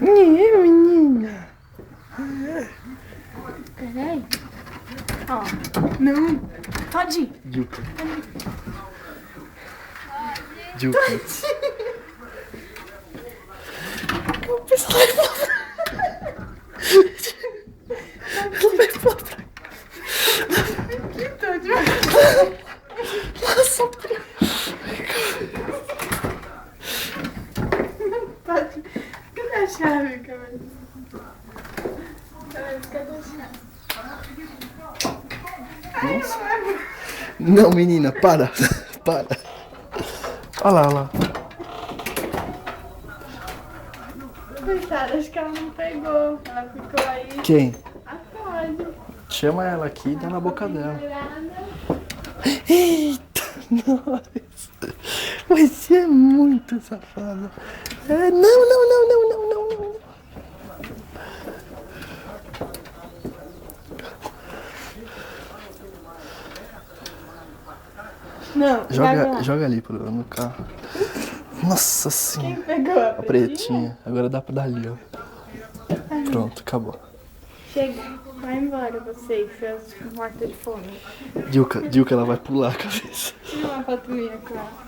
Menina. Peraí. Ó. Não. Pode ir. Juca. Juca. O pessoal vai falar. Aqui, tô de Nossa, Pode. Cadê a chave, cara? Cadê a chave? Ai, chave. Não, menina, para. Para. Olha lá, olha lá. Coitada, acho que ela não pegou. Ela ficou aí. Quem? Ah, pode. Chama ela aqui e dá na boca dela. Olhada. Eita, nossa. Você é muito safada. É, não. Não, Joga ali no carro. Nossa senhora. Quem pegou a A pretinha. Agora dá pra dar ali, ó. Pronto, acabou. Chega, vai embora você e seus mortos de fome. Dilka, ela vai pular a cabeça. Tira uma foto minha com ela.